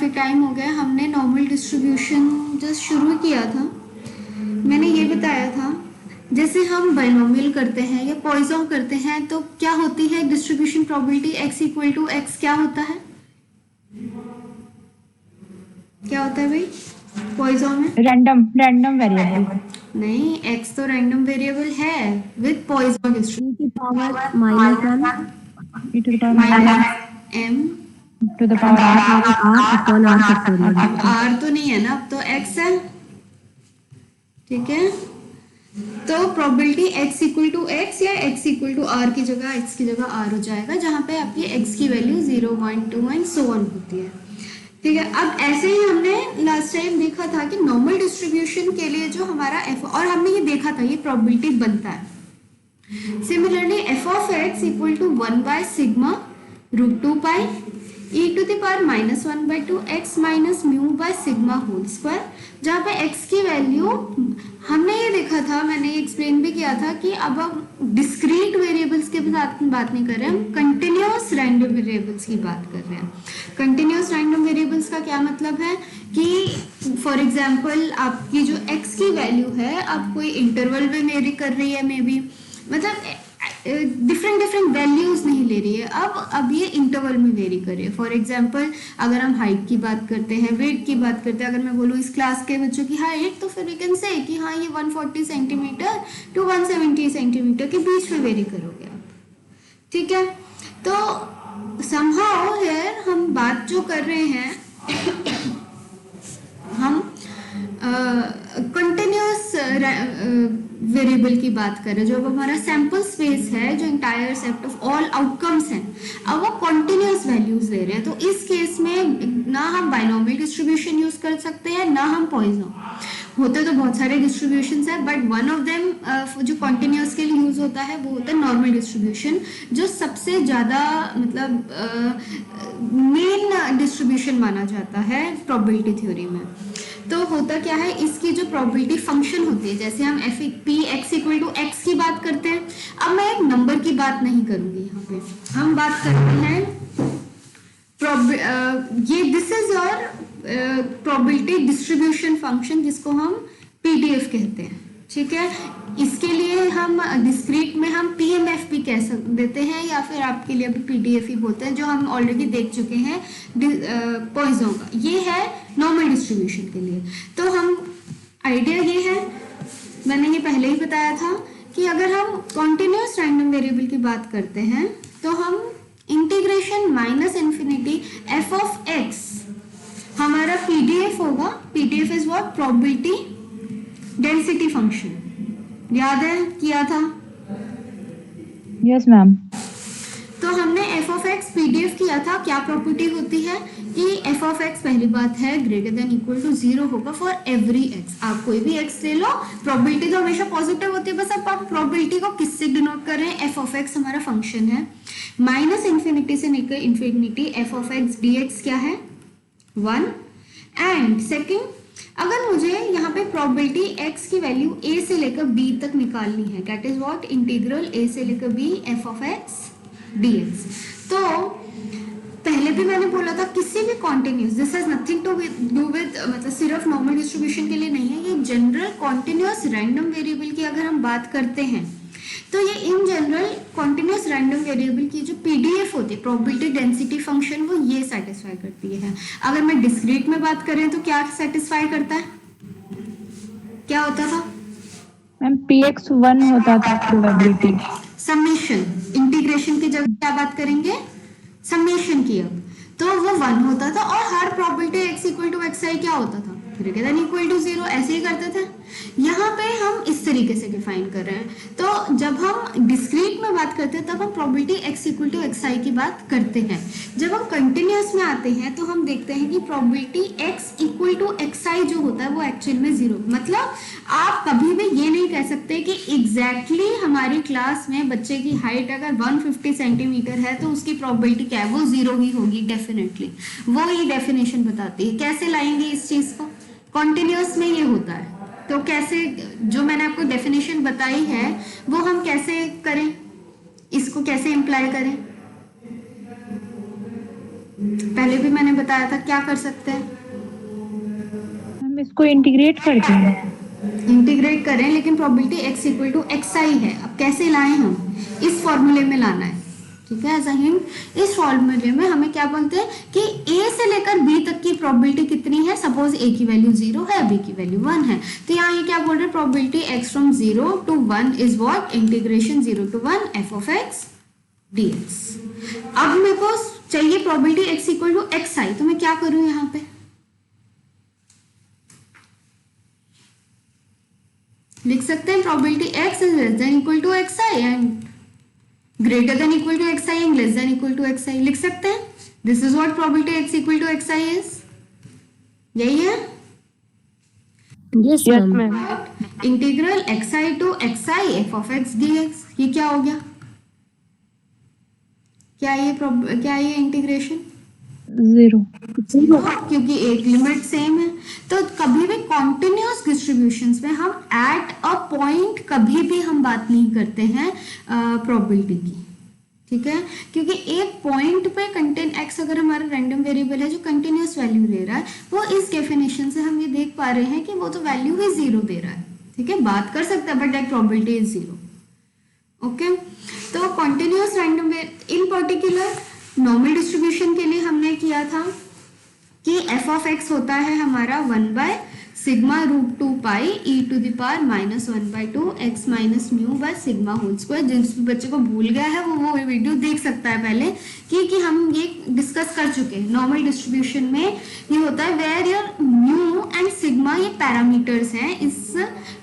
काफ़ी टाइम हो गया, हमने नॉर्मल डिस्ट्रीब्यूशन जस्ट शुरू किया था। मैंने ये बताया था जैसे हम बाइनोमियल करते हैं या पॉइजन करते हैं तो क्या होती है distribution probability x equal to x क्या होता है, क्या होता है भाई पॉइजन में? Random variable. नहीं, x तो रैंडम वेरिएबल है विद पॉइजन डिस्ट्रीब्यूशन की power -1 e to the power m to the power r upon r factorial. r तो नहीं है ना, अब तो x है, ठीक है। तो probability x equal to x या x इक्वल टू आर की जगह x की जगह r हो जाएगा, जहां पे आपकी x की वैल्यू 0, 1, 2 एंड सो ऑन होती है, ठीक है। अब ऐसे ही हमने लास्ट टाइम देखा था कि नॉर्मल डिस्ट्रीब्यूशन के लिए जो हमारा f, और हमने ये देखा था ये प्रोबेबिलिटी बनता है। Similarly f of x equal to 1 by sigma root 2 pi e to the power -1/2 x minus mu by sigma whole square, जहाँ पे x की वैल्यू हमने ये देखा था, मैंने ये एक्सप्लेन भी किया था कि अब हम डिस्क्रीट वेरिएबल्स के साथ बात नहीं कर रहे हैं, हम कंटिन्यूअस रैंडम वेरिएबल्स की बात कर रहे हैं। कंटिन्यूअस रैंडम वेरिएबल्स का क्या मतलब है कि फॉर एग्जांपल आपकी जो x की वैल्यू है अब कोई इंटरवल में वेरी कर रही है, मे बी मतलब डिफरेंट वैल्यूज नहीं ले रही है, अब ये इंटरवल में वेरी कर रही है। फॉर एग्जांपल अगर हम हाइट की बात करते हैं, वेट की बात करते हैं, अगर मैं बोलूँ इस क्लास के बच्चों की हाइट, तो फिर वी कैन से कि हाँ ये 140 सेंटीमीटर टू 170 सेंटीमीटर के बीच में वेरी करोगे आप, ठीक है। तो समहाउ हियर हम बात जो कर रहे हैं हम कंटिन्यूअस वेरिएबल की बात कर रहे हैं, जो अब हमारा सैंपल स्पेस है, जो entire set of all outcomes हैं, अब वो कंटिन्यूअस वैल्यूज ले रहे हैं। तो इस केस में ना हम बाइनोमियल डिस्ट्रीब्यूशन यूज कर सकते हैं ना हम पॉइजन। होते तो बहुत सारे डिस्ट्रीब्यूशन है, बट वन ऑफ देम जो कॉन्टिन्यूस के लिए यूज होता है वो होता है नॉर्मल डिस्ट्रीब्यूशन, जो सबसे ज्यादा मतलब मेन डिस्ट्रीब्यूशन माना जाता है प्रोबेबिलिटी थ्योरी में। तो होता क्या है, इसकी जो प्रोबेबिलिटी फंक्शन होती है, जैसे हम p x equal to x की बात करते हैं, अब मैं एक नंबर की बात नहीं करूंगी, यहाँ पे हम बात करते हैं ये this is your probability distribution function, जिसको हम PDF कहते हैं, ठीक है। इसके लिए हम डिस्क्रीट में हम PMF भी कह देते हैं, या फिर आपके लिए अभी PDF ही बोलते हैं, जो हम ऑलरेडी देख चुके हैं पॉइजन का। ये है नॉर्मल डिस्ट्रीब्यूशन के लिए। तो हम आइडिया ये है, मैंने ये पहले ही बताया था कि अगर हम कॉन्टिन्यूस रैंडम वेरिएबल की बात करते हैं तो हम इंटीग्रेशन -∞ f ऑफ x हमारा PDF होगा। PDF is what, probability density function, याद है किया था? Yes ma'am. तो हमने f ऑफ x PDF किया था। क्या प्रॉपर्टी होती है कि f ऑफ x पहली बात है ग्रेटर देन इक्वल टू 0 होगा फॉर एवरी x। आप कोई भी x ले लो, प्रोबेबिलिटी तो हमेशा पॉजिटिव होती है, बस अब आप प्रोबेबिलिटी को किससे डिनोट कर रहे हैं, f ऑफ x हमारा फंक्शन है। -∞ से लेकर infinity f of x dx क्या है, 1। एंड सेकेंड, अगर मुझे यहाँ पे प्रोबेबिलिटी x की वैल्यू a से लेकर b तक निकालनी है, that is what integral a से लेकर b f of x dx। तो पहले भी मैंने बोला था किसी भी continuous, this has nothing to do with, मतलब सिर्फ नॉर्मल डिस्ट्रीब्यूशन के लिए नहीं है, ये जनरल कॉन्टिन्यूस रैंडम वेरिएबल की अगर हम बात करते हैं तो ये in general continuous random variable की जो PDF होती है, प्रोबेबिलिटी डेंसिटी फंक्शन, वो ये सेटिस्फाई करती है। अगर मैं डिस्क्रीट में बात करें तो क्या सेटिस्फाई करता है, क्या होता था मैम? px 1 होता था प्रोबेबिलिटी। समेशन, इंटीग्रेशन की जगह क्या बात करेंगे, समेशन की, अब तो वो 1 होता था, और हर probability x equal to xi क्या होता था, ग्रेटर देन इक्वल टू 0, ऐसे ही करते थे। यहाँ पे हम इस तरीके से डिफाइन कर रहे हैं। तो जब हम डिस्क्रीट में बात करते हैं तब हम probability x equal to xi की बात करते हैं। जब हम कंटिन्यूअस में आते हैं तो हम देखते हैं कि probability x equal to xi जो होता है वो एक्चुअल में 0, मतलब आप कभी भी ये नहीं कह सकते कि एग्जैक्टली हमारी क्लास में बच्चे की हाइट अगर 150 सेंटीमीटर है तो उसकी प्रोबेबिलिटी क्या है, वो 0 ही होगी डेफिनेटली। वो ही डेफिनेशन बताती है। कैसे लाएंगे इस चीज को, कॉन्टिन्यूअस में ये होता है, तो कैसे, जो मैंने आपको डेफिनेशन बताई है वो हम कैसे करें, इसको कैसे इम्प्लाई करें, पहले भी मैंने बताया था क्या कर सकते हैं, हम इसको इंटीग्रेट करते हैं। इंटीग्रेट करें, लेकिन probability x equal to x i है। अब कैसे लाएं हम, इस फॉर्मूले में लाना है, ठीक है। एज अ हिंट, इस फॉर्मूले में हमें क्या बोलते हैं कि a से लेकर b तक की प्रोबेबिलिटी कितनी है। सपोज a की वैल्यू 0 है, b की वैल्यू 1 है, तो यहाँ ये क्या बोल रहे हैं, probability x from 0 to 1 is what, integration 0 to 1 f of x dx। अब मेरे को चाहिए probability x equal to x i, तो मैं क्या करूं यहाँ पे, लिख सकते हैं probability x is less than equal to x i and greater than equal to x i and less than equal to x i, लिख सकते हैं। This is what probability x equal to x i is, यही है। Yes, yes ma'am. Ma'am. Integral x i to x i f of x d x, ये क्या हो गया, क्या ये इंटीग्रेशन 0। क्योंकि एक लिमिट सेम है। तो कभी भी कॉन्टिन्यूअस डिस्ट्रीब्यूशंस में हम एट अ पॉइंट कभी भी हम बात नहीं करते हैं प्रोबेबिलिटी की, ठीक है, क्योंकि एक पॉइंट पे कंटेंट x अगर हमारा रैंडम वेरिएबल है जो कंटिन्यूअस वैल्यू ले रहा है, वो इस डेफिनेशन से हम ये देख पा रहे हैं कि वो तो वैल्यू ही 0 दे रहा है, ठीक है, बात कर सकते हैं but that probability is 0। Okay, तो continuous random in particular normal distribution के लिए हमने किया था कि f ऑफ x होता है हमारा 1 by sigma root 2 pi e to the power minus 1 by 2 x minus mu by sigma whole square. जिस बच्चे को भूल गया है वो वीडियो देख सकता है पहले, कि हम ये डिस्कस कर चुके हैं। नॉर्मल डिस्ट्रीब्यूशन में ये होता है where your mu and sigma ये पैरामीटर्स हैं इस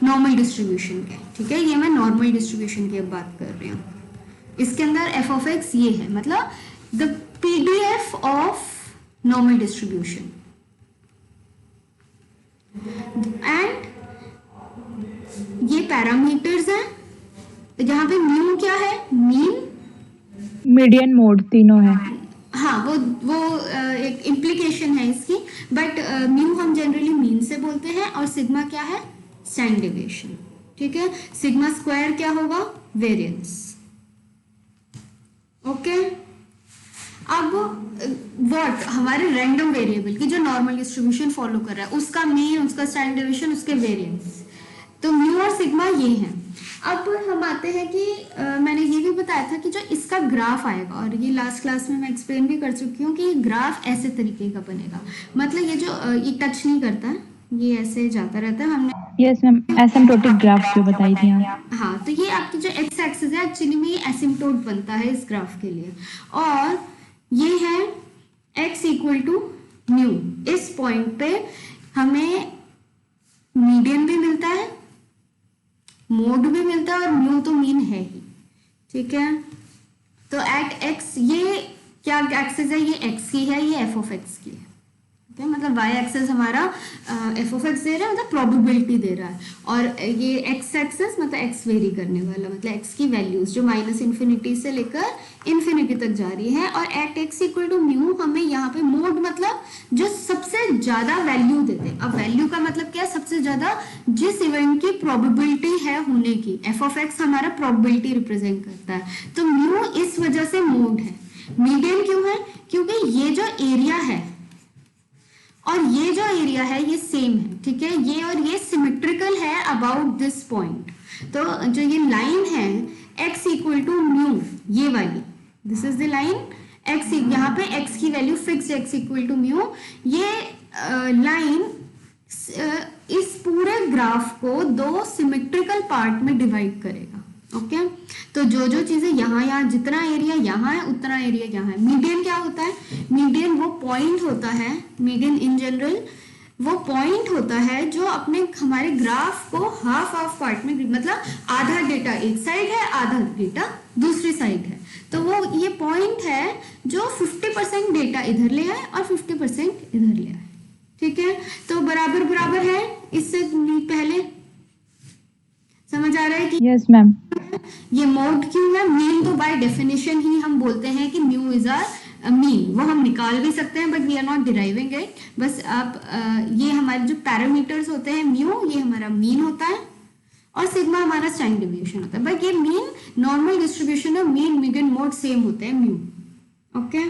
नॉर्मल डिस्ट्रीब्यूशन के, ठीक है। ये मैं नॉर्मल डिस्ट्रीब्यूशन की अब बात कर रही हूँ। इसके अंदर f ऑफ x ये है, मतलब the PDF of normal distribution and ये पैरामीटर्स हैं जहां पे म्यू क्या है, मीन, मीडियन मोड तीनों है। हाँ वो एक इम्प्लीकेशन है इसकी, बट म्यू हम जनरली मीन से बोलते हैं और सिग्मा क्या है, स्टैंडर्ड डेविएशन, ठीक है। सिग्मा स्क्वायर क्या होगा, वेरिएंस। ओके, अब व्हाट हमारे रैंडम वेरिएबल की जो नॉर्मल डिस्ट्रीब्यूशन फॉलो कर रहा है उसका मीन, उसका स्टैंडर्ड डेविएशन, उसके वेरिएंस, तो म्यू और सिग्मा ये हैं। अब हम आते हैं कि मैंने ये भी बताया था कि जो इसका ग्राफ आएगा, और ये लास्ट क्लास में मैं एक्सप्लेन भी कर चुकी हूँ कि ये ग्राफ ऐसे तरीके का बनेगा, मतलब ये जो ये टच नहीं करता है, ये ऐसे जाता रहता है। हमने यस मैम, एसिम्प्टोटिक ग्राफ जो बताई थी आप। हाँ, तो ये आपकी जो एक्स एक्सिस है एक्चुअली में ये एसिम्प्टोट बनता है इस ग्राफ के लिए, और ये है x इक्वल टू म्यू। इस पॉइंट पे हमें मीडियन भी मिलता है, मोड भी मिलता है, और म्यू तो मीन है ही, ठीक है। तो एट x ये क्या एक्सिस है, ये x की है, ये f ऑफ x की है, ठीक है। मतलब y एक्सिस हमारा f ऑफ x दे रहा है, मतलब प्रोबेबिलिटी दे रहा है, और ये x एक्सिस मतलब x वेरी करने वाला, मतलब x की वैल्यूज जो माइनस इन्फिनिटी से लेकर इन्फिनिटी तक जा रही है। और at x equal to mu हमें यहाँ पे मोड मतलब जो सबसे ज्यादा वैल्यू देते हैं। अब वैल्यू का मतलब क्या है, सबसे ज्यादा जिस इवेंट की प्रोबेबिलिटी है होने की, f ऑफ x हमारा प्रोबेबिलिटी रिप्रेजेंट करता है, तो म्यू इस वजह से मोड है। मीडियन क्यों है, क्योंकि ये जो एरिया है और ये जो एरिया है ये सेम है, ठीक है, ये और ये सिमेट्रिकल है अबाउट दिस पॉइंट। तो जो ये लाइन है x इक्वल टू म्यू, ये वाली, this is the line x, यहाँ पे x की value fix x equal to mu, ये लाइन इस पूरे ग्राफ को दो सिमेट्रिकल पार्ट में डिवाइड करेगा। ओके, तो जो चीजें यहाँ जितना एरिया यहाँ है उतना एरिया यहाँ है। मीडियन क्या होता है, मीडियन वो पॉइंट होता है, मीडियन इन जनरल वो पॉइंट होता है जो अपने हमारे ग्राफ को हाफ पार्ट में, मतलब आधा डेटा एक साइड है, आधा डेटा दूसरी साइड है, तो वो ये पॉइंट है जो 50% डेटा इधर ले आए और 50% इधर ले आए, ठीक है। तो बराबर बराबर है, इससे पहले समझ आ रहा है कि यस मैम। ये मोड क्यों है, मीन तो बाय डेफिनेशन ही हम बोलते हैं कि म्यू इज आर मीन, वो हम निकाल भी सकते हैं but we are not deriving it. बस आप ये हमारे जो पैरामीटर्स होते हैं, म्यू ये हमारा मीन होता है और सिग्मा हमारा स्टैंडर्ड डेविएशन होता है, बट ये मीन नॉर्मल डिस्ट्रीब्यूशन है, मीन मीडियन मोड सेम होते हैं म्यू। ओके,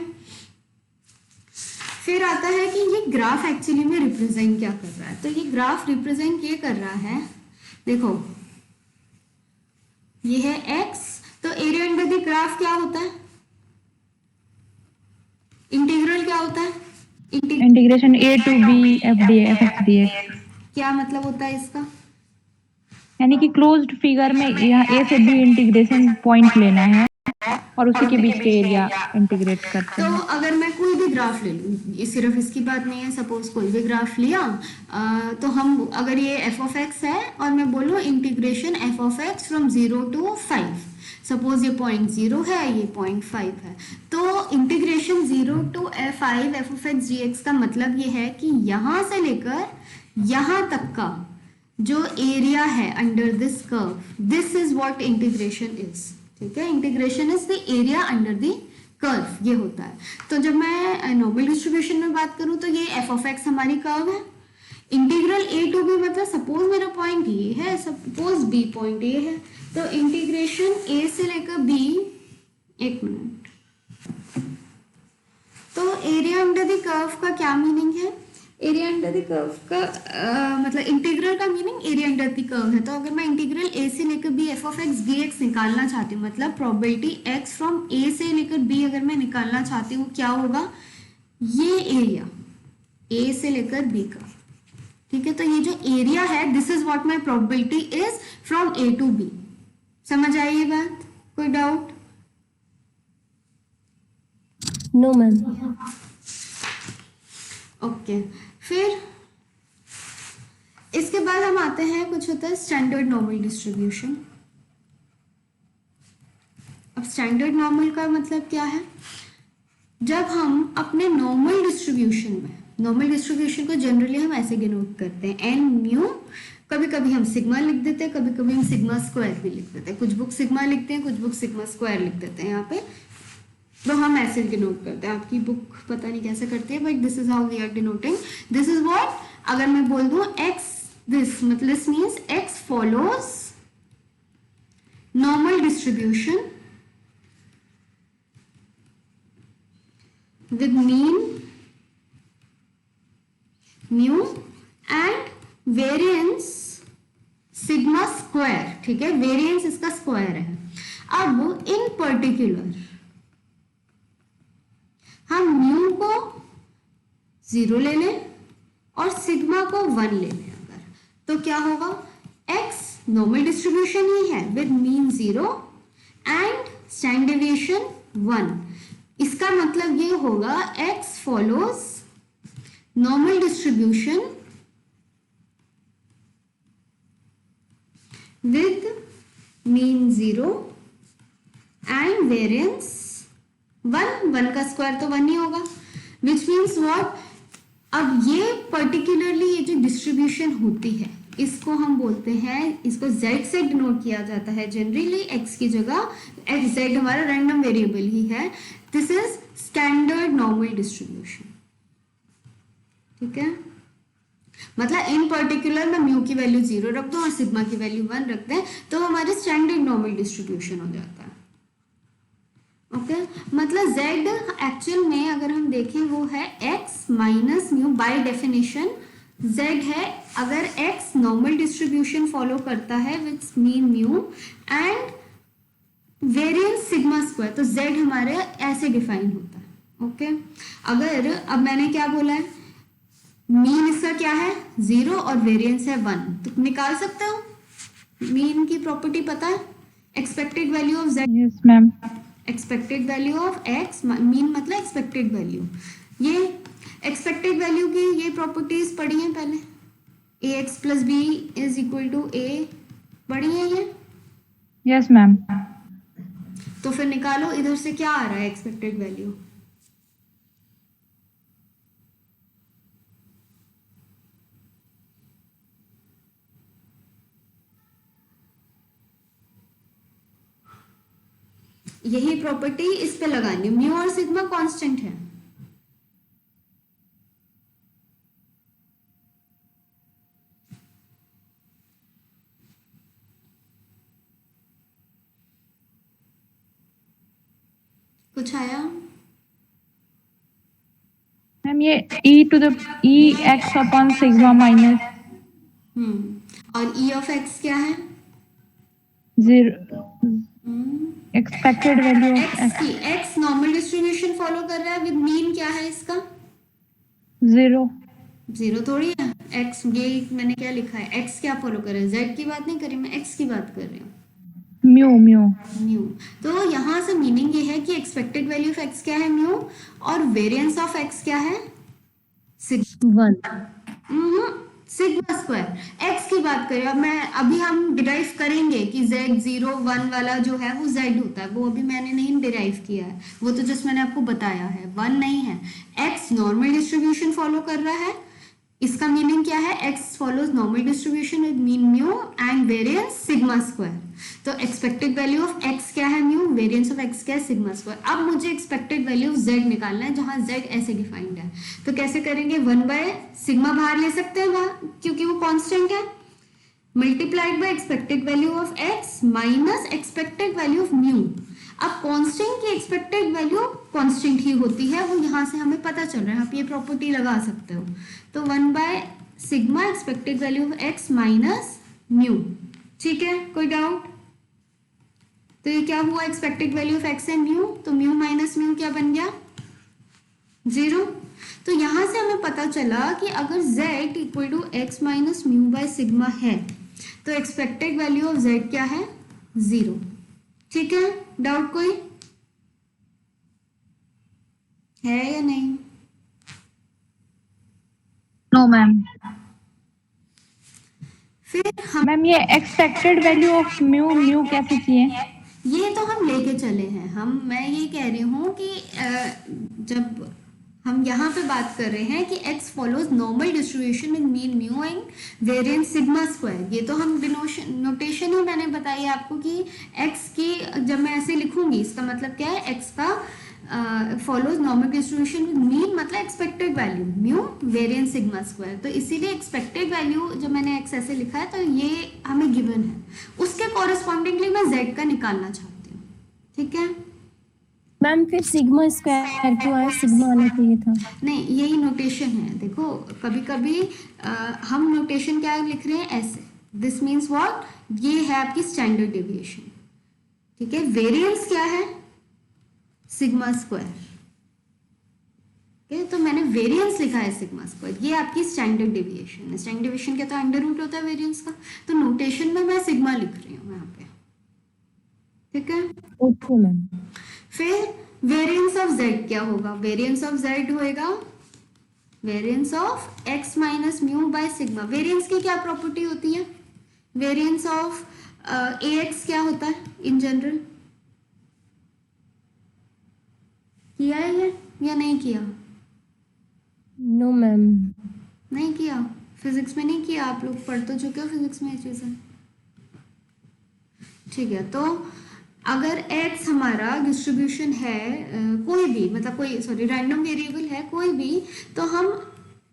फिर आता है कि ये ग्राफ एक्चुअली में रिप्रेजेंट क्या कर रहा है। तो ये ग्राफ रिप्रेजेंट ये कर रहा है, देखो ये है x, तो एरिया अंडर द ग्राफ क्या होता है, इंटीग्रल क्या होता है, integration a to b f dx। क्या मतलब होता है इसका, यानी कि क्लोज्ड फिगर में यहाँ a से b इंटीग्रेशन पॉइंट लेना है और उसी के बीच के एरिया इंटीग्रेट करते तो हैं। अगर मैं कोई भी ग्राफ ले लूँ, ये सिर्फ इसकी बात नहीं है, सपोज कोई भी ग्राफ लिया, तो हम अगर ये एफ ऑफ एक्स है और मैं बोलूँ integration f of x from 0 to 5, suppose ये 0.0 है, ये 0.5 है, तो integration 0 to 5 f of x g x का मतलब ये है कि यहाँ से लेकर यहाँ तक का जो एरिया है under this curve, this is what integration is. ठीक है, integration is the area under the curve, ये होता है। तो जब मैं नॉर्मल डिस्ट्रीब्यूशन में बात करूं तो ये एफ ऑफ एक्स हमारी कर्व है, इंटीग्रल ए टू बी मतलब सपोज मेरा पॉइंट ये है, सपोज बी पॉइंट ए है, तो इंटीग्रेशन ए से लेकर बी, एक मिनट, तो एरिया अंडर द कर्व का क्या मीनिंग है, एरिया अंडर द कर्व का मतलब इंटीग्रल का meaning area under the curve है। तो अगर मैं इंटीग्रल ए से लेकर b f of x d x निकालना चाहती हूँ, मतलब प्रोबेबिलिटी एक्स फ्रॉम ए से लेकर बी अगर मैं निकालना चाहती हूँ, क्या होगा, ये एरिया ए से लेकर बी का, ठीक है, तो ये जो एरिया है this is what my probability is from a to b. समझ आई ये बात, कोई डाउट? No ma'am. ओके, फिर इसके बाद हम आते हैं, कुछ होता है स्टैंडर्ड नॉर्मल डिस्ट्रीब्यूशन। अब स्टैंडर्ड नॉर्मल का मतलब क्या है, जब हम अपने नॉर्मल डिस्ट्रीब्यूशन में, नॉर्मल डिस्ट्रीब्यूशन को जनरली हम ऐसे डिनोट करते हैं एन म्यू, कभी कभी हम सिग्मा लिख देते हैं, कभी कभी हम सिग्मा स्क्वायर भी लिख देते हैं, कुछ बुक सिग्मा लिखते हैं, कुछ बुक सिग्मा स्क्वायर लिख देते हैं यहाँ पे, तो हम ऐसे डिनोट करते हैं। आपकी बुक पता नहीं कैसे करती है, but this is how we are denoting, this is what, अगर मैं बोल दूं x, दिस मतलब this means x follows normal distribution with mean mu and variance sigma square, ठीक है, वेरिएंस इसका स्क्वायर है। अब इन पर्टिकुलर हम म्यू को 0 ले लें और सिग्मा को 1 ले लें, अगर तो क्या होगा, x नॉर्मल डिस्ट्रीब्यूशन ही है with mean 0 and standard deviation 1, इसका मतलब ये होगा x follows normal distribution with mean 0 and variance 1 का स्क्वायर तो 1 ही होगा, विच मीन्स व्हाट, अब ये पर्टिकुलरली ये जो डिस्ट्रीब्यूशन होती है इसको हम बोलते हैं, इसको z से डिनोट किया जाता है जनरली, x की जगह x, z हमारा रैंडम वेरिएबल ही है, this is standard normal distribution. ठीक है, मतलब इन पर्टिकुलर मैं म्यू की वैल्यू 0 रख दूं और सिग्मा की वैल्यू 1 रख दें तो हमारे स्टैंडर्ड नॉर्मल डिस्ट्रीब्यूशन हो जाता है। ओके, मतलब z एक्चुअल में अगर हम देखें वो है x minus mu, by definition z है, अगर x नॉर्मल डिस्ट्रीब्यूशन फॉलो करता है with mean mu and variance sigma square, तो z हमारे ऐसे डिफाइन होता है। ओके, अगर अब मैंने क्या बोला है, मीन इसका क्या है 0 और वेरिएंस है 1, तो निकाल सकते हो, मीन की प्रॉपर्टी पता है, expected value of z, yes ma'am. Expected value of x, mean मतलब एक्सपेक्टेड वैल्यू, ये एक्सपेक्टेड वैल्यू की ये प्रॉपर्टीज पढ़ी हैं पहले, ax plus b is equal to a, पढ़ी है ये, यस मैम। तो फिर निकालो इधर से क्या आ रहा है एक्सपेक्टेड वैल्यू, यही प्रॉपर्टी इस पे लगानी, म्यू और सिग्मा कांस्टेंट है, कुछ आया? मैम मैम ये E to the E x upon sigma minus और ई ऑफ एक्स क्या है? 0 एक्सपेक्टेड वैल्यू ऑफ एक्स की एक्स नॉर्मल डिस्ट्रीब्यूशन फॉलो कर रहा है विद मीन क्या है इसका? 0 जीरो थोड़ी है। एक्स ये मैंने क्या लिखा है, एक्स क्या फॉलो कर रहा है, जेड की बात नहीं करी मैं, एक्स की बात कर रही हूँ, म्यू म्यू म्यू। तो यहाँ से मीनिंग ये है कि एक्सपेक्टेड वैल्यू ऑफ एक्स क्या है, म्यू, और वेरिएंस ऑफ एक्स क्या है, सिग्मा 1 स्क्वायर। एक्स की बात करें, अब मैं अभी हम डिराइव करेंगे कि z 0 1 वाला जो है वो z होता है, वो अभी मैंने नहीं डिराइव किया है, वो तो जस्ट मैंने आपको बताया है, 1 नहीं है। x नॉर्मल डिस्ट्रीब्यूशन फॉलो कर रहा है, इसका मीनिंग क्या है, x follows normal distribution with mean mu and variance sigma square. तो एक्सपेक्टेड वैल्यू ऑफ x क्या है, म्यू, वेरिएंस ऑफ x क्या है, सिग्मा स्क्वायर। अब मुझे एक्सपेक्टेड वैल्यू ऑफ z निकालना है, जहां z ऐसे डिफाइंड है, तो कैसे करेंगे, 1 बाय सिग्मा बाहर ले सकते हैं बाहर क्योंकि वो कांस्टेंट है, multiplied by expected value of x minus expected value of mu. अब कांस्टेंट की एक्सपेक्टेड वैल्यू कांस्टेंट ही होती है, वो यहाँ से हमें पता चल रहा है, आप ये प्रॉपर्टी लगा सकते हो। तो 1 by sigma expected value of x minus mu, ठीक है, कोई डाउट? तो ये क्या हुआ, एक्सपेक्टेड वैल्यू ऑफ x है म्यू, तो म्यू माइनस म्यू क्या बन गया, 0। तो यहां से हमें पता चला कि अगर z equal to x minus mu by sigma है तो एक्सपेक्टेड वैल्यू ऑफ z क्या है, 0। ठीक है, डाउट कोई है या नहीं? No ma'am. फिर हम मैम ये expected value of mu mu कैसे किए? ये तो हम लेके चले हैं, मैं ये कह रही हूँ कि जब हम यहाँ पे बात कर रहे हैं कि x follows normal distribution with mean mu and variance sigma square, ये तो हम नोटेशन ही मैंने बताई आपको कि x की जब मैं ऐसे लिखूंगी इसका मतलब क्या है, x का follows normal distribution with mean मतलब expected value mu variance sigma square, तो इसीलिए एक्सपेक्टेड वैल्यू जब मैंने x ऐसे लिखा है तो ये हमें गिवन है, उसके कॉरेस्पॉन्डिंगली मैं z का निकालना चाहती हूँ। ठीक है मैम, फिर सिग्मा स्क्वायर क्यों आया, सिग्मा आना चाहिए था। नहीं, यही नोटेशन है, देखो कभी कभी हम नोटेशन क्या लिख रहे हैं ऐसे, दिस मीन्स व्हाट, ये है आपकी स्टैंडर्ड डेविएशन, ठीक है, वेरिएंस क्या है, सिग्मा स्क्वायर, तो मैंने वेरिएंस लिखा है सिग्मा स्क्वायर, ये आपकी स्टैंडर्ड डेविएशन है, स्टैंडर्ड डेविएशन क्या, तो अंडर रूट होता है वेरिएंस का, तो नोटेशन में मैं सिग्मा लिख रही हूँ यहाँ पे, ठीक है। Okay ma'am. फिर वेरिएंस ऑफ z क्या होगा, वेरिएंस ऑफ z होएगा variance of x minus mu by sigma. Variance की क्या प्रॉपर्टी होती है, वेरिएंस ऑफ ax क्या होता है इन जनरल, किया है ये या नहीं किया? No ma'am. नहीं किया, फिजिक्स में नहीं किया, आप लोग पढ़ तो चुके हो फिजिक्स में ये चीजें, ठीक है। तो अगर x हमारा डिस्ट्रीब्यूशन है कोई भी, मतलब कोई सॉरी रैंडम वेरिएबल है कोई भी, तो हम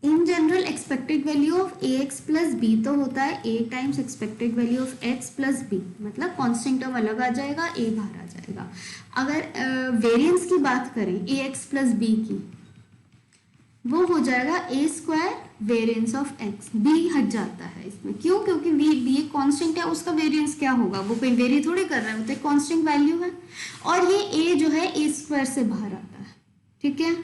in general expected value of ax plus b तो होता है a times expected value of x plus b, मतलब कांस्टेंट टर्म अलग आ जाएगा, a बाहर आ जाएगा। अगर वेरिएंस की बात करें ax प्लस बी की, वो हो जाएगा a square variance of x, b हट जाता है इसमें, क्यों, क्योंकि b कांस्टेंट है, उसका वेरिएंस क्या होगा, वो कोई वेरी थोड़ी कर रहा है, वो तो कांस्टेंट वैल्यू है, और ये a जो है a स्क्वायर से बाहर आता है, ठीक है।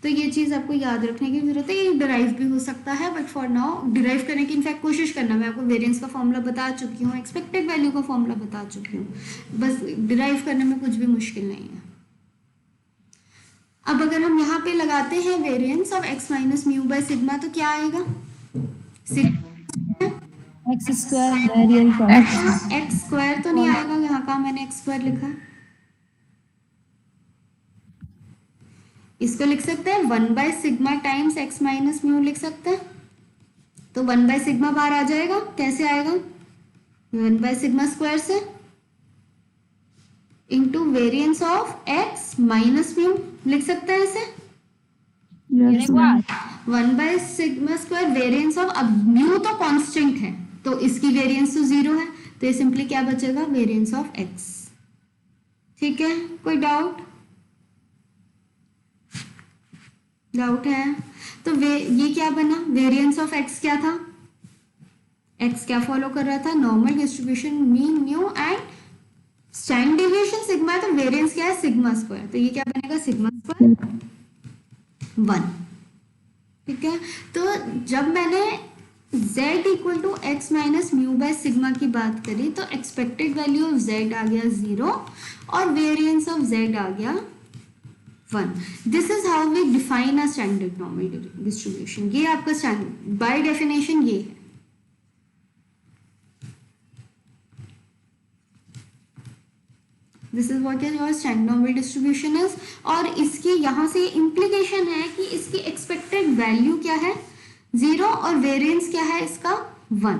तो ये चीज आपको याद रखने की जरूरत है, ये डिराइव भी हो सकता है, बट फॉर नाउ डिराइव करने की इनफैक्ट कोशिश करना, मैं आपको वेरिएंस का फॉर्मूला बता चुकी हूँ, एक्सपेक्टेड वैल्यू का फॉर्मूला बता चुकी हूँ, बस डिराइव करने में कुछ भी मुश्किल नहीं है। अब अगर हम यहाँ पे लगाते हैं variance of x minus mu by sigma, तो क्या आएगा, x square variance of x square तो नहीं आएगा, यहाँ का मैंने एक्स स्क्वायर लिखा है, इसको लिख सकते हैं 1 by sigma times x minus mu लिख सकते हैं, तो 1 बाय सिग्मा बाहर आ जाएगा, कैसे आएगा, 1 बाय सिग्मा स्क्वायर से into variance of x minus mu लिख सकते हैं ऐसे, 1 by sigma square variance of, अब म्यू तो कांस्टेंट है तो इसकी वेरिएंस तो 0 है, तो ये सिंपली क्या बचेगा, वेरिएंस ऑफ x, ठीक है। कोई डाउट है? तो ये क्या बना, वेरिएंस ऑफ एक्स क्या था, एक्स क्या फॉलो कर रहा था, normal distribution mean mu and standard deviation sigma है, तो वेरिएंस क्या है सिग्मा स्क्वायर, तो ये क्या बनेगा सिग्मा स्क्वायर 1। ठीक है, तो जब मैंने z equal to x minus mu by sigma की बात करी तो एक्सपेक्टेड वैल्यू ऑफ z आ गया 0 और वेरिएंस ऑफ z आ गया 1। This is how we define a standard normal distribution. ये आपका स्टैंडर्ड बाय डेफिनेशन ये है। This is what is your standard normal distribution is. और इसकी यहाँ से इम्प्लीकेशन है कि इसकी एक्सपेक्टेड वैल्यू क्या है 0 और वेरिएंस क्या है इसका 1।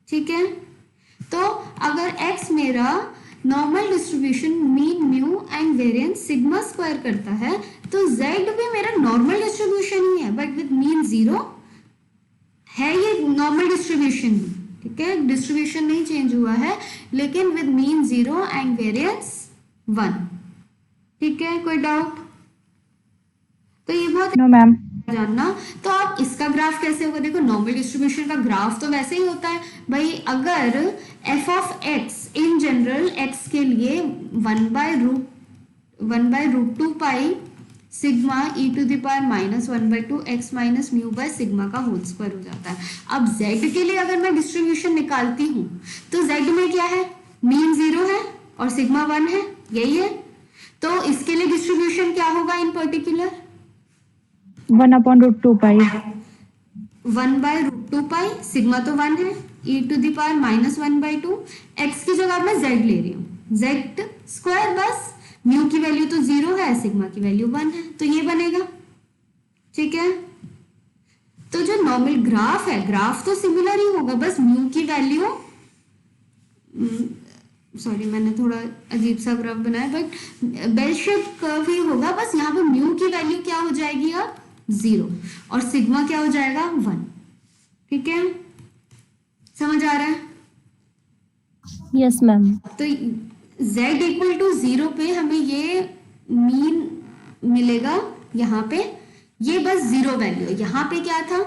ठीक है, तो अगर x मेरा normal distribution mean mu and variance sigma square करता है तो z भी मेरा नॉर्मल डिस्ट्रीब्यूशन ही है बट विद मीन 0 है, ये नॉर्मल डिस्ट्रीब्यूशन ही। ठीक है, डिस्ट्रीब्यूशन नहीं चेंज हुआ है लेकिन विद मीन 0 एंड वेरिएंस 1। ठीक है, कोई डाउट? तो ये बहुत नो मैम। जानना। तो आप इसका ग्राफ कैसे होगा, देखो नॉर्मल डिस्ट्रीब्यूशन का ग्राफ तो वैसे ही होता है भाई, अगर f of x in general x के लिए 1/√2 pi sigma e to the power -1/2 x minus mu by sigma का होल स्क्वायर हो जाता है। अब z के लिए अगर मैं डिस्ट्रीब्यूशन निकालती हूँ तो z में क्या है, मीन 0 है और सिग्मा 1 है, यही है। तो इसके लिए डिस्ट्रीब्यूशन क्या होगा इन पर्टिकुलर, 1/√2 पाई 1/√2 पाई, सिग्मा तो 1 है, e to the power -1/2, x की जगह मैं z ले रही हूँ, z स्क्वायर, बस म्यू की वैल्यू तो 0 है, सिग्मा की वैल्यू 1 है, तो ये बनेगा। ठीक है, तो जो नॉर्मल ग्राफ है, ग्राफ तो सिमिलर ही होगा, बस म्यू की वैल्यू, सॉरी मैंने थोड़ा अजीब सा ग्राफ बनाया, बट बेल शेप कर्व ही होगा, बस यहाँ पे म्यू की वैल्यू क्या हो जाएगी अब 0 और सिग्मा क्या हो जाएगा 1। ठीक है, समझ आ रहा है? Yes ma'am. तो z इक्वल टू 0 पे हमें ये मीन मिलेगा, यहाँ पे ये बस 0 वैल्यू है। यहाँ पे क्या था,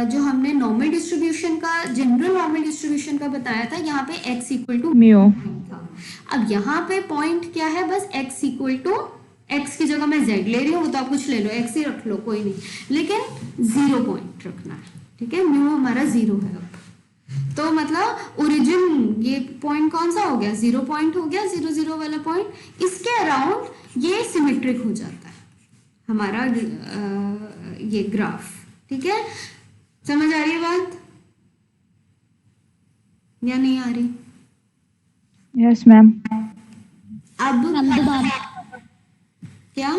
जो हमने नॉर्मल डिस्ट्रीब्यूशन का, जनरल नॉर्मल डिस्ट्रीब्यूशन का बताया था, यहाँ पे x इक्वल टू म्यू था। अब यहाँ पे पॉइंट क्या है, बस x इक्वल टू, x की जगह मैं z ले रही हूँ, तो आप कुछ ले लो, x ही रख लो, कोई नहीं, लेकिन 0 पॉइंट रखना है। ठीक है, म्यू हमारा 0 है अब, तो मतलब ओरिजिन ये पॉइंट कौन सा हो गया, 0 पॉइंट हो गया, 0 0 वाला पॉइंट। इसके अराउंड ये सिमेट्रिक हो जाता है हमारा ये ग्राफ। ठीक है, समझ आ रही है बात या नहीं आ रही? Yes ma'am. अब मैम दोबारा क्या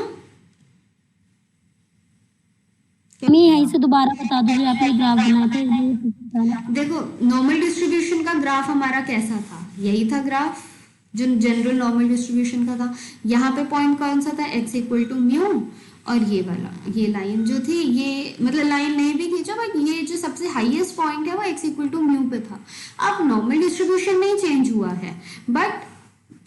मैं यहीं से दोबारा बता दो जो आपने ग्राफ बनाया था, इसलिए बताना। देखो, नॉर्मल डिस्ट्रीब्यूशन का ग्राफ हमारा कैसा था, यही था ग्राफ जो जनरल नॉर्मल डिस्ट्रीब्यूशन का था। यहाँ पे पॉइंट कौन सा था, x इक्वल टू म्यू, और ये वाला, ये लाइन जो थी, ये मतलब लाइन नहीं भी खींचो बट ये जो सबसे हाईएस्ट पॉइंट है वो x इक्वल टू म्यू पे था। अब नॉर्मल डिस्ट्रीब्यूशन नहीं चेंज हुआ है बट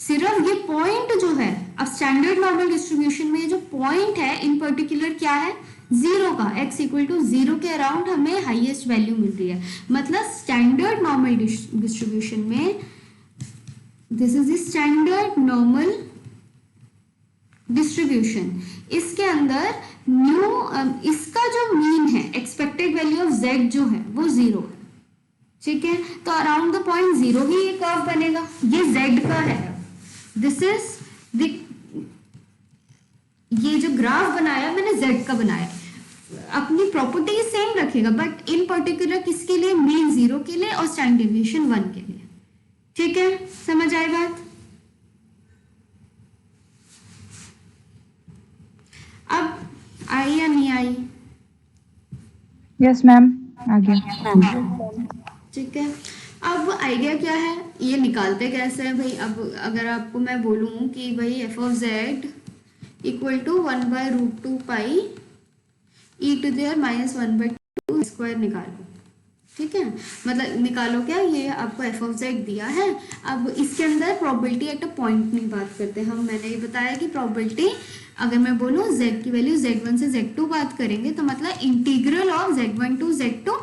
सिर्फ ये पॉइंट जो है, अब स्टैंडर्ड नॉर्मल डिस्ट्रीब्यूशन में जो पॉइंट है इन पर्टिकुलर क्या है, 0 का, x इक्वल टू 0 के अराउंड हमें हाईएस्ट वैल्यू मिल रही है। मतलब स्टैंडर्ड नॉर्मल डिस्ट्रीब्यूशन में, this is the standard normal distribution, इसके अंदर न्यू, इसका जो मीन है, एक्सपेक्टेड वैल्यू ऑफ z जो है वो 0 है। ठीक है, तो अराउंड द पॉइंट 0 ही ये कर्व बनेगा, ये z का है। दिस इज द, ये जो ग्राफ बनाया मैंने z का बनाया, अपनी प्रॉपर्टी सेम रखेगा बट इन पर्टिकुलर किसके लिए, मीन 0 के लिए और स्टैंडर्ड डेविएशन 1 के लिए। ठीक है, समझ आई बात? अब आई या नहीं आई? यस मैम, आ गया। ठीक है, अब आइडिया क्या है, ये निकालते कैसे है भाई। अब अगर आपको मैं बोलूं कि भाई f of z equal to 1/√2 pi e to the power -1/2 square निकालो, ठीक है, मतलब निकालो क्या, ये आपको एफ ऑफ जेड दिया है। अब इसके अंदर प्रोबेबिलिटी एट अ पॉइंट नहीं बात करते हम, मैंने ये बताया कि प्रोबेबिलिटी अगर मैं बोलूँ z की वैल्यू z1 से z2 बात करेंगे तो मतलब integral of z1 to z2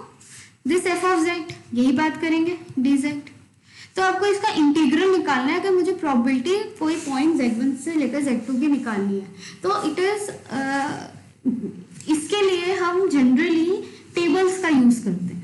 this f of z, यही बात करेंगे dz। तो आपको इसका इंटीग्रल निकालना है। अगर मुझे प्रोबेबिलिटी कोई पॉइंट z1 से लेकर z2 की निकालनी है तो इट इज इसके लिए हम जनरली टेबल्स का यूज करते हैं,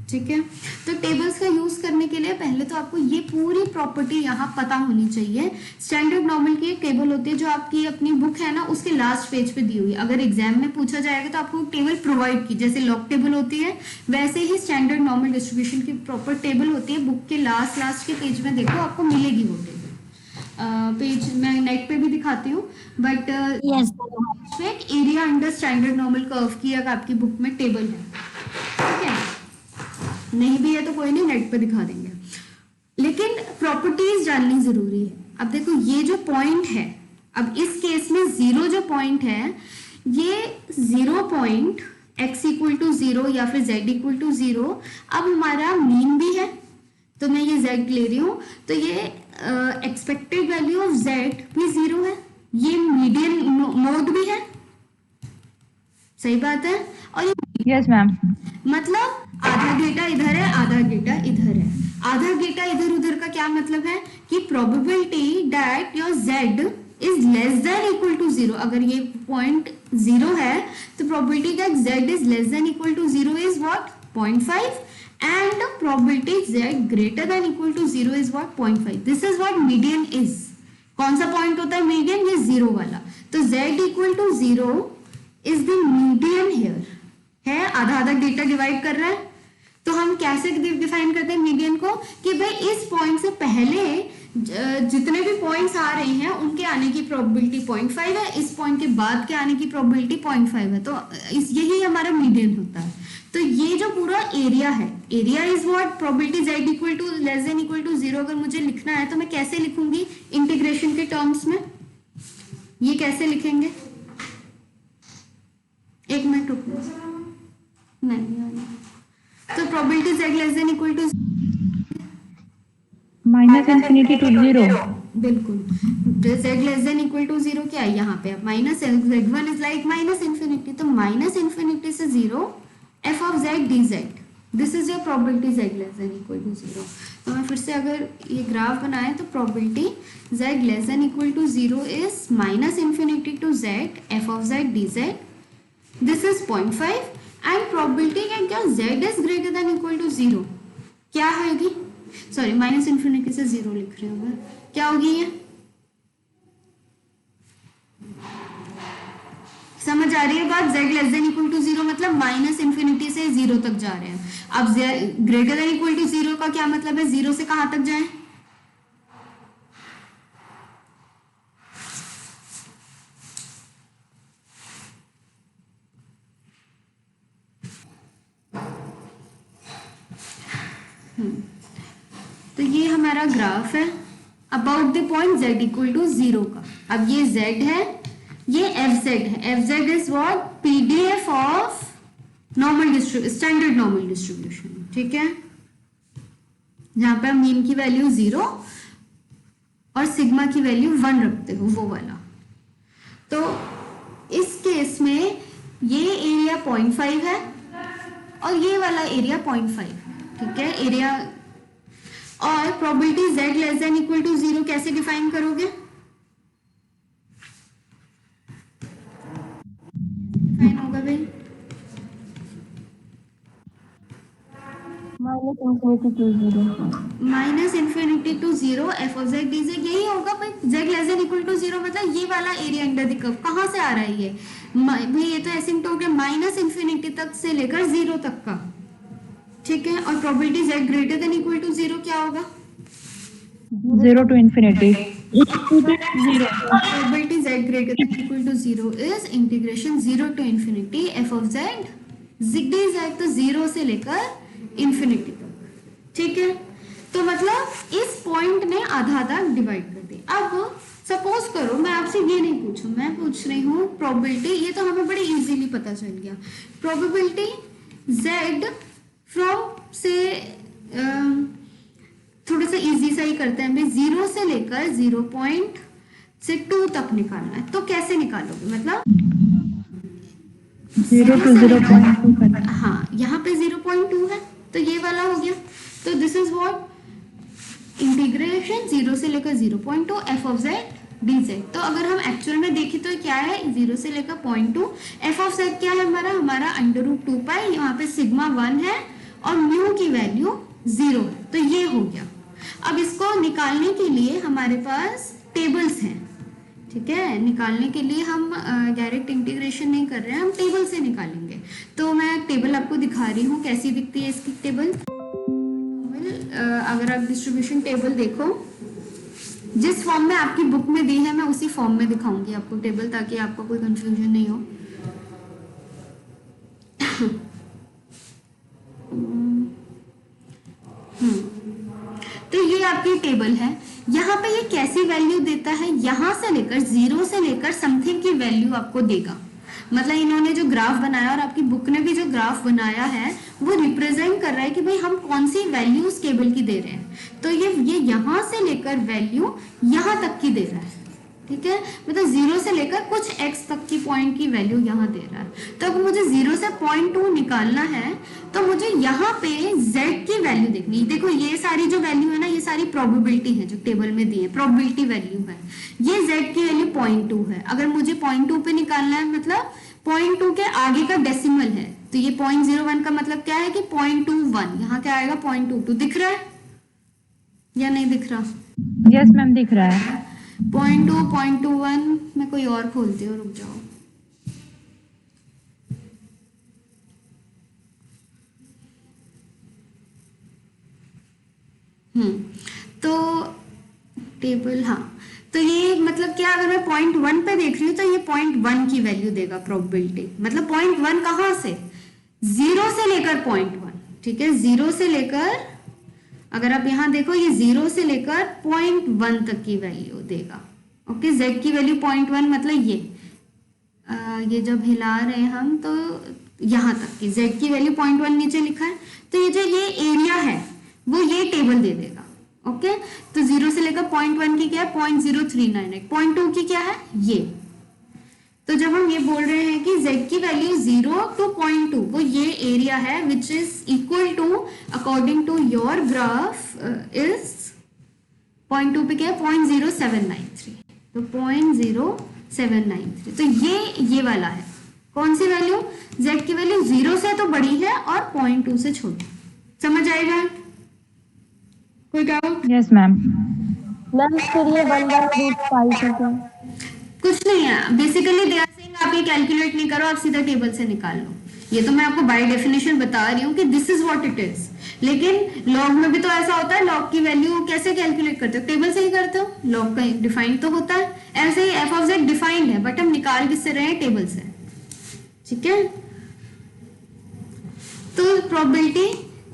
ठीक है। तो टेबल्स का यूज करने के लिए पहले तो आपको ये पूरी प्रॉपर्टी यहाँ पता होनी चाहिए। स्टैंडर्ड नॉर्मल की एक टेबल होती है जो आपकी अपनी बुक है ना उसके लास्ट पेज पे दी हुई है। अगर एग्जाम में पूछा जाएगा तो आपको टेबल प्रोवाइड की, जैसे लॉग टेबल होती है वैसे ही स्टैंडर्ड नॉर्मल डिस्ट्रीब्यूशन की प्रॉपर टेबल होती है। बुक के लास्ट के पेज में देखो आपको मिलेगी वो टेबल। पेज मैं नेट पे भी दिखाती हूँ, but yes area under standard normal curve की एक आपकी बुक में टेबल है, ठीक है। नहीं भी है तो कोई नहीं, नेट पे दिखा देंगे। लेकिन प्रॉपर्टीज जाननी जरूरी है। अब देखो ये जो पॉइंट है, अब इस केस में जीरो जो पॉइंट है, ये 0 पॉइंट x इक्वल टू 0 या फिर z इक्वल टू 0। अब हमारा मीन भी है तो मैं ये z ले रही हूँ, तो ये एक्सपेक्टेड वैल्यू ऑफ z भी 0 है, ये मीडियन मोड भी है, सही बात है। और ये यस मैम। मतलब आधा डेटा इधर है आधा डेटा इधर है। आधा डेटा इधर उधर का क्या मतलब है कि probability that your z is less than equal to 0। अगर ये पॉइंट 0 है तो probability that z is less than equal to 0 is what 0.5 and probability z greater than equal to 0 is what 0.5। This is what median is. कौन सा point होता है median? ये 0 वाला। तो z equal to 0 is the median here है। आधा आधा डेटा डिवाइड कर रहा है तो हम कैसे डिफाइन करते हैं मीडियन को कि भाई इस पॉइंट से पहले जितने भी पॉइंट्स आ रहे हैं उनके आने की प्रोबेबिलिटी 0.5 है, इस पॉइंट के बाद के आने की प्रोबेबिलिटी 0.5 है। तो यही हमारा मीडियन होता है। तो ये जो पूरा एरिया है, area is what probability z equal to less than equal to 0। अगर मुझे लिखना है तो मैं कैसे लिखूंगी इंटीग्रेशन के टर्म्स में? ये कैसे लिखेंगे? एक मिनट रुको, नहीं तो probability z less than equal to minus infinity to 0। बिल्कुल, z less than equal to 0 क्या है यहाँ पे? Minus z1 is like minus infinity, तो माइनस इन्फिनिटी से 0 f of z dz, this is your probability z less than equal to 0। तो मैं फिर से अगर ये ग्राफ बनाए तो probability z less than equal to 0 is minus infinity to z f of z dz, this is 0.5 and probability क्या क्या z is greater than equal to 0 क्या होगी? सॉरी माइनस इन्फिनिटी से 0 लिख रही हूँ मैं, क्या होगी ये? समझ आ रही है बात? z less than equal to 0 मतलब माइनस इन्फिनिटी से 0 तक जा रहे हैं। अब ग्रेटर देन इक्वल टू 0 का क्या मतलब है? 0 से कहां तक जाए? तो ये हमारा ग्राफ है about the point z equal to 0 का। अब ये z है, ये fz है। fz is what PDF of normal standard normal distribution, ठीक है। जहां पे मीन की वैल्यू 0 और सिग्मा की वैल्यू 1 रखते हो, वो वाला। तो इस केस में ये एरिया 0.5 है और ये वाला एरिया 0.5, ठीक है एरिया। और probability z less than equal to 0 कैसे डिफाइन करोगे? डिफाइन होगा भाई minus infinity to 0 f of z dz, यही होगा भाई। z less than equal to 0 मतलब ये वाला एरिया अंडर द कर्व कहां से आ रहा है? ये भाई ये तो एसिम्प्टोट है माइनस इन्फिनिटी तक से लेकर 0 तक का, ठीक है। और probability z greater than equal to 0 क्या होगा? 0 to infinity। Probability z greater than equal to 0 is integration 0 to infinity f of z dz, तो 0 से लेकर इंफिनिटी तक, ठीक है। तो मतलब इस पॉइंट ने आधा आधा डिवाइड कर दिया। अब सपोज करो मैं आपसे ये नहीं पूछूं, मैं पूछ रही हूँ प्रोबेबिलिटी, ये तो हमें बड़ी इजीली पता चल गया। प्रोबेबिलिटी z फ्रॉम से थोड़ा सा इजी सा ही करते हैं भाई, 0 से लेकर 0.2 तक निकालना है। तो कैसे निकालोगे, मतलब 0 to 0.2 करना है। हाँ, यहाँ पे 0.2 है तो ये वाला हो गया। तो दिस इज व्हाट इंटीग्रेशन 0 से लेकर 0.2 f ऑफ z dz। तो अगर हम एक्चुअल में देखें तो क्या है, 0 से लेकर 0.2, f ऑफ z क्या है हमारा √2 पाई, यहाँ पे सिग्मा 1 है और म्यू की वैल्यू 0 है। तो ये हो गया। अब इसको निकालने के लिए हमारे पास टेबल्स हैं, ठीक है। निकालने के लिए हम डायरेक्ट इंटीग्रेशन नहीं कर रहे हैं, हम टेबल से निकालेंगे। तो मैं टेबल आपको दिखा रही हूँ कैसी दिखती है इसकी टेबल। अगर आप डिस्ट्रीब्यूशन टेबल देखो, जिस फॉर्म में आपकी बुक में दी है मैं उसी फॉर्म में दिखाऊंगी आपको टेबल, ताकि आपको कोई कंफ्यूजन नहीं हो। तो ये आपकी टेबल है। यहाँ पे ये कैसी वैल्यू देता है, यहाँ से लेकर 0 से लेकर समथिंग की वैल्यू आपको देगा। मतलब इन्होंने जो ग्राफ बनाया और आपकी बुक ने भी जो ग्राफ बनाया है वो रिप्रेजेंट कर रहा है कि भाई हम कौन सी वैल्यू उस टेबल की दे रहे हैं। तो ये यहाँ से लेकर वैल्यू यहाँ तक की दे रहा है, ठीक है। मतलब 0 से लेकर कुछ x तक की पॉइंट की वैल्यू यहाँ दे रहा है। तो अगर मुझे 0 से 0.2 निकालना है तो मुझे यहाँ पे z की वैल्यू देखनी है। देखो ये सारी जो वैल्यू है ना, ये सारी प्रोबेबिलिटी है जो टेबल में दी है, प्रोबेबिलिटी वैल्यू है। ये z की वैल्यू 0.2 है। अगर मुझे 0.2 पे निकालना है, मतलब 0.2 के आगे का डेसिमल है, तो ये 0.01 का मतलब क्या है कि 0.21, यहाँ क्या आएगा 0.22। दिख रहा है या नहीं दिख रहा? यस मैम दिख रहा है। 0.2 0.21 मैं कोई और खोलती हूँ, रुक जाओ। तो टेबल, हाँ, तो ये मतलब क्या, अगर मैं 0.1 पे देख रही हूँ तो ये 0.1 की वैल्यू देगा प्रोबेबिलिटी। मतलब 0.1 कहाँ से, 0 से लेकर 0.1, ठीक है। 0 से लेकर, अगर आप यहाँ देखो, ये 0 से लेकर 0.1 तक की वैल्यू देगा। ओके, z की वैल्यू 0.1 मतलब ये जब हिला रहे हैं हम तो यहाँ तक की z की वैल्यू 0.1 नीचे लिखा है। तो ये जो ये एरिया है वो ये टेबल दे देगा। ओके, तो 0 से लेकर 0.1 की क्या है 0.0398, 0.2 की क्या है ये। तो जब हम ये बोल रहे हैं कि z की वैल्यू 0 to 0.2, वो ये एरिया है which is equal to, according to your graph is 0.2 पे क्या है 0.0793, तो 0.0793। तो ये वाला है। कौन सी वैल्यू, z की वैल्यू 0 से तो बड़ी है और 0.2 से छोटी। समझ आएगा? कोई डाउट? Yes ma'am. मैम फिर ये 1/√5 है क्या? कुछ नहीं है, बेसिकली दे आर सेइंग आप ये कैलकुलेट नहीं करो, आप सीधा टेबल से निकाल लो। ये तो मैं आपको बाय डेफिनेशन बता रही हूँ कि this is what it is. लेकिन लॉग में भी तो ऐसा होता है, लॉग की वैल्यू कैसे कैलकुलेट करते हो, टेबल से ही करते हो। लॉग का डिफाइंड तो होता है, ऐसे ही f ऑफ z डिफाइंड है, बट हम निकाल किससे रहे हैं, टेबल से, ठीक है। तो प्रोबेबिलिटी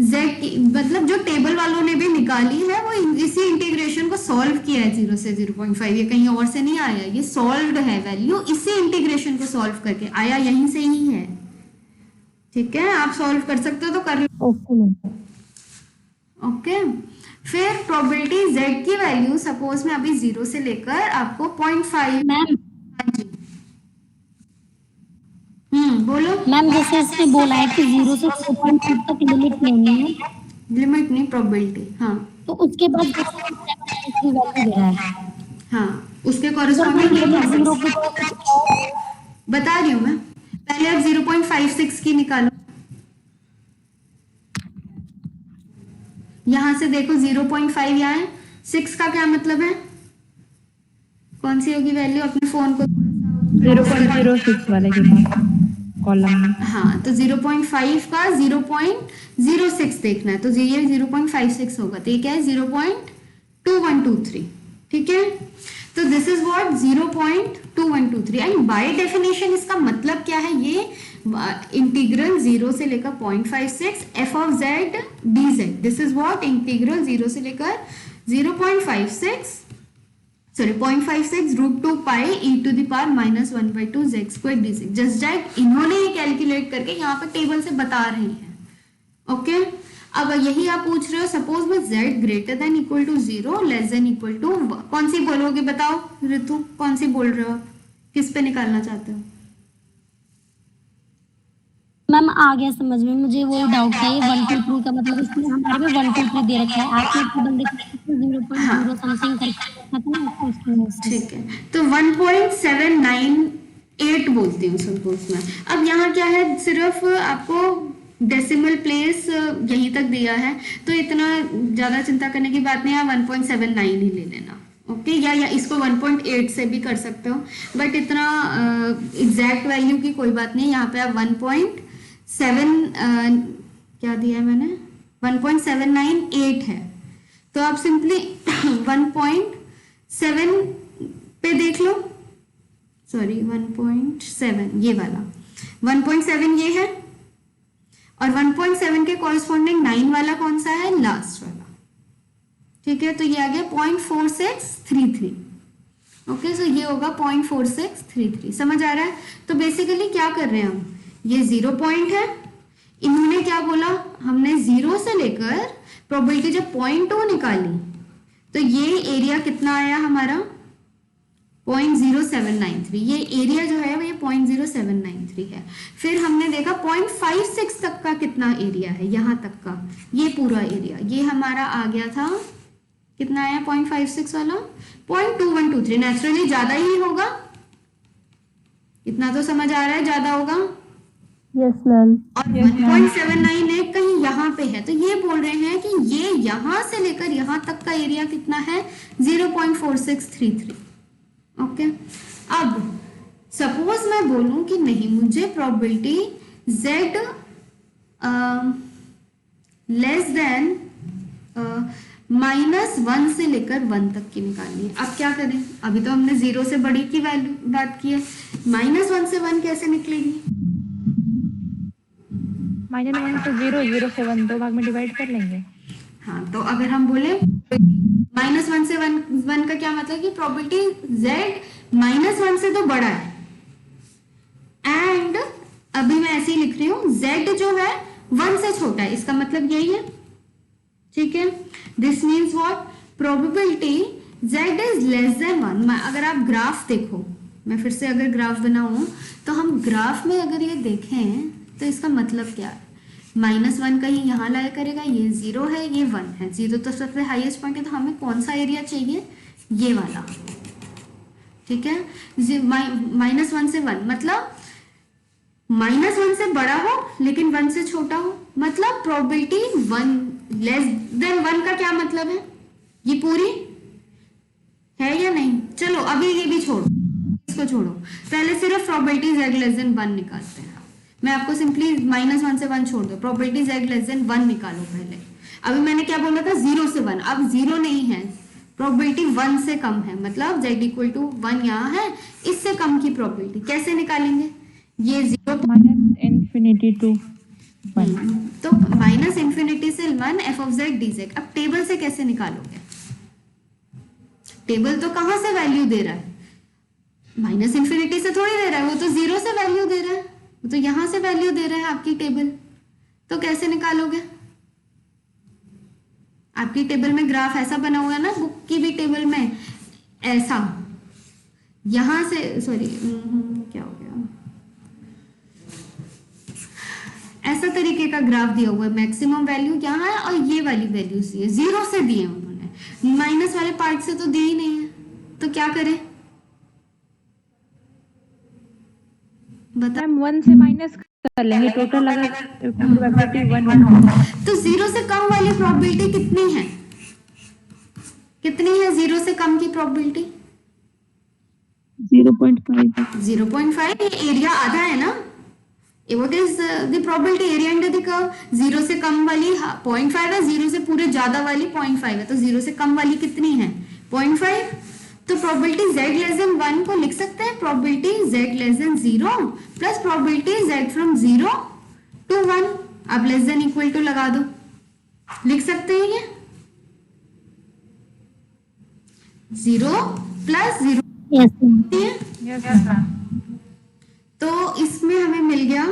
z की, मतलब जो टेबल वालों ने भी निकाली है वो इसी इंटीग्रेशन को सॉल्व किया है 0 से 0.5, ये कहीं और से नहीं आया, ये सॉल्व्ड है वैल्यू, इसी इंटीग्रेशन को सॉल्व करके आया, यहीं से ही है, ठीक है। आप सॉल्व कर सकते हो तो कर लो। ओके, फिर प्रोबेबिलिटी z की वैल्यू सपोज में अभी 0 से लेकर आपको 0.5। मैम बोलो। मैम जैसे इसने बोला है कि 0 से 4.2 तक लिमिट लेनी है, लिमिट नहीं, प्रोबेबिलिटी, हाँ। तो उसके बाद की वैल्यू दे रहा है। हाँ, उसके कॉरेस्पॉन्डिंग जीरो की बता रही हूँ मैं। पहले आप 0.56 की निकालो, यहां से देखो 0.5 यहाँ है, 6 का क्या मतलब है, कौन सी होगी वैल्यू, अपने फोन को 0.06 वाले के पास कॉलम में। हाँ, तो 0.5 का 0.06 देखना है, तो ये 0.56 होगा, तो ये क्या है 0.2123, ठीक है। तो this is what 0.2123, and by definition इसका मतलब क्या है, ये इंटीग्रल 0 से लेकर 0.56 f of z dz, this is what integral 0 से लेकर 0.56 √2 pi e to the power -1/2 z² dz। Just that इन्होंने ये कैलकुलेट करके यहाँ पे टेबल से बता रहे हैं। ओके, अब यही आप पूछ रहे हो, सपोज में z greater than equal to 0 less than equal to, कौन सी बोलोगे बताओ ऋतु, कौन सी बोल रहे हो आप? किस पे निकालना चाहते हो? मैम आ गया समझ में, मुझे वही डाउट था, ये 1 2 3 का मतलब इसमें हमारे में 1 2 3 दे रखा है, आपने टेबल देखा 0.0 समथिंग करके रखा था ना, तो उसकी वजह से। ठीक है, तो 1.798 बोलती हूँ सपोज में। अब यहाँ क्या है, सिर्फ आपको डेसिमल प्लेस यहीं तक दिया है, तो इतना ज्यादा चिंता करने की बात नहीं है, 1.79 ही ले लेना। ओके, या इसको 1.8 से भी कर सकते हो, बट इतना एग्जैक्ट वैल्यू की कोई बात नहीं। यहाँ पे आप 1.7 क्या दिया है मैंने, 1.798 है, तो आप सिंपली 1.7 पे देख लो, सॉरी 1.7 ये वाला, 1.7 ये है, और 1.7 के कॉरस्पॉन्डिंग 9 वाला कौन सा है, लास्ट वाला। ठीक है, तो ये आ गया 0.4633। ओके, सो ये होगा 0.4633। समझ आ रहा है? तो बेसिकली क्या कर रहे हैं हम, ये 0 पॉइंट है, इन्होंने क्या बोला, हमने 0 से लेकर प्रोबेबिलिटी जब 0.2 निकाली, तो ये एरिया कितना आया हमारा, 0.0793। ये एरिया जो है वो ये 0.0793 है। फिर हमने देखा 0.56 तक का कितना एरिया है, यहाँ तक का ये पूरा एरिया, ये हमारा आ गया था, कितना आया 0.56 वाला, 0.2123। नेचुरली ज्यादा ही होगा, इतना तो समझ आ रहा है, ज्यादा होगा। Yes ma'am. और 1.798 कहीं यहाँ पे है, तो ये बोल रहे हैं कि ये यहाँ से लेकर यहाँ तक का एरिया कितना है, 0.4633। ओके, अब सपोज मैं बोलूं कि नहीं, मुझे प्रोबेबिलिटी z लेस देन -1 से लेकर 1 तक की निकालनी है। अब क्या करें, अभी तो हमने 0 से बड़ी की वैल्यू बात की है, -1 से 1 कैसे निकलेगी? -1 से 0, 0 से 1 दो भाग में डिवाइड कर लेंगे। हाँ, तो अगर हम बोले -1 से 1 का क्या मतलब कि प्रोबेबिलिटी z -1 से तो बड़ा है, एंड अभी मैं ऐसे ही लिख रही हूँ z जो है 1 से छोटा है, इसका मतलब यही है। ठीक है, this means what, probability z is less then 1। अगर आप ग्राफ देखो, मैं फिर से अगर ग्राफ बनाऊं, तो हम ग्राफ में अगर ये देखें तो इसका मतलब क्या है, -1 कहीं यहाँ लाया करेगा, ये 0 है, ये 1 है, 0 तो सबसे हाईएस्ट पॉइंट है, तो हमें कौन सा एरिया चाहिए, ये वाला। ठीक है, -1 से 1 मतलब -1 से बड़ा हो लेकिन 1 से छोटा हो, मतलब प्रोबेबिलिटी 1 लेस देन 1 का क्या मतलब है, ये पूरी है या नहीं? चलो अभी ये भी छोड़ो, इसको छोड़ो, पहले सिर्फ प्रोबेबिलिटी z लेस देन 1 निकालते हैं। मैं आपको सिंपली -1 से 1 छोड़ दो, प्रोबेबिलिटी z लेस देन 1 निकालो पहले। अभी मैंने क्या बोला था, 0 से 1, अब 0 नहीं है, प्रोबेबिलिटी 1 से कम है, मतलब z इक्वल टू 1 यहाँ है, इससे कम की प्रोबेबिलिटी कैसे निकालेंगे, ये 0 -इन्फिनिटी टू 1, तो -इन्फिनिटी से 1 f ऑफ z dz। अब टेबल से कैसे निकालोगे, टेबल तो कहां से वैल्यू दे रहा है, -इन्फिनिटी से थोड़ी दे रहा है, वो तो 0 से वैल्यू दे रहा है, वो तो यहां से वैल्यू दे रहा है आपकी टेबल, तो कैसे निकालोगे? आपकी टेबल में ग्राफ ऐसा बना हुआ है ना, बुक की भी टेबल में ऐसा, यहां से, सॉरी क्या हो गया, ऐसा तरीके का ग्राफ दिया हुआ है, मैक्सिमम वैल्यू यहाँ है और ये वाली वैल्यूज दिए, 0 से दिए उन्होंने, माइनस वाले पार्ट से तो दिए ही नहीं है, तो क्या करें बता। मैम 1 से माइनस कर लेंगे, टोटल अगर प्रोबेबिलिटी 1 है तो 0 से कम वाली प्रोबेबिलिटी कितनी है, कितनी है 0 से कम की प्रोबेबिलिटी? 0.5। 0.5। ये एरिया आधा है ना, what is the probability area under the curve? 0 से कम वाली 0.5 है, 0 से पूरे ज्यादा वाली 0.5 है, तो 0 से कम वाली कितनी है 0.5। तो प्रोबेबिलिटी z लेस देन 1 को लिख सकते हैं, probability z less than 0 plus probability z from 0 to 1। अब लेस देन इक्वल टू लगा दो, लिख सकते हैं ये 0 प्लस 0 यस मैम। तो इसमें हमें मिल गया।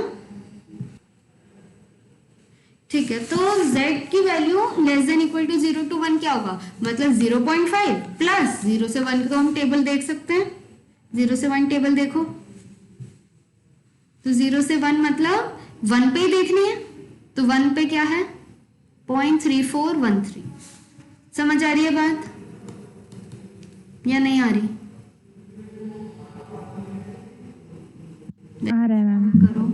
ठीक है, तो z की value less than equal to 0 to 1 क्या होगा, मतलब 0.5 प्लस 0 से 1 तो हम टेबल देख सकते हैं, 0 से 1 टेबल देखो, तो 0 से 1 मतलब 1 पे ही देखनी है, तो 1 पे क्या है 0.3413। समझ आ रही है बात या नहीं आ रही? आ रहा है मैम। करो,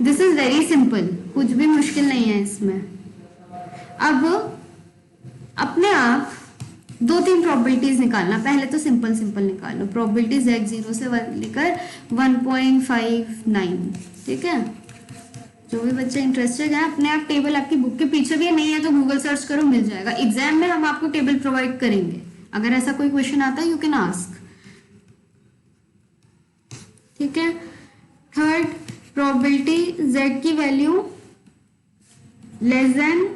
दिस इज वेरी सिंपल, कुछ भी मुश्किल नहीं है इसमें। अब अपने आप 2-3 प्रोबेबिलिटीज निकालना, पहले तो सिंपल सिंपल निकालो। प्रोबेबिलिटी z 0 से 1 लेकर 1.59, ठीक है। जो भी बच्चे इंटरेस्टेड है, अपने आप टेबल आपकी बुक के पीछे भी है, नहीं है तो गूगल सर्च करो, मिल जाएगा। एग्जाम में हम आपको टेबल प्रोवाइड करेंगे, अगर ऐसा कोई क्वेश्चन आता है यू कैन आस्क, ठीक है। थर्ड प्रोबेबिलिटी z की value less then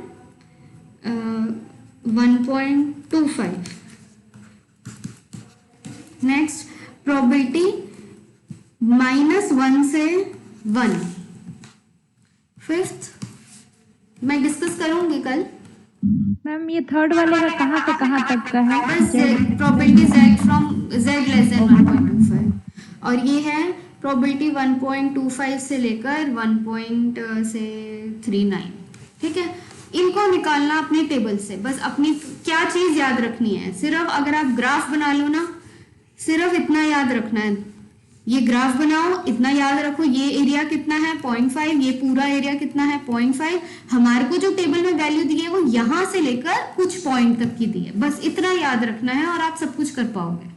1.25। Next probability -1 से 1। फिफ्थ मैं डिस्कस करूंगी कल। मैम ये थर्ड वाले का कहाँ से कहाँ तक का है? बस probability z from z less then 1.25, और ये है प्रोबेबिलिटी 1.25 से लेकर 1.39, ठीक है। इनको निकालना अपनी टेबल से, बस अपनी क्या चीज याद रखनी है, सिर्फ अगर आप ग्राफ बना लो ना, सिर्फ इतना याद रखना है, ये ग्राफ बनाओ, इतना याद रखो, ये एरिया कितना है 0.5, ये पूरा एरिया कितना है 0.5, हमारे को जो टेबल में वैल्यू दी है वो यहां से लेकर कुछ पॉइंट तक की दी है, बस इतना याद रखना है और आप सब कुछ कर पाओगे।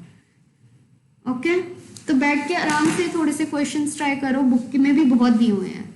ओके, तो बैठ के आराम से थोड़े से क्वेश्चंस ट्राई करो, बुक में भी बहुत दिए हुए हैं।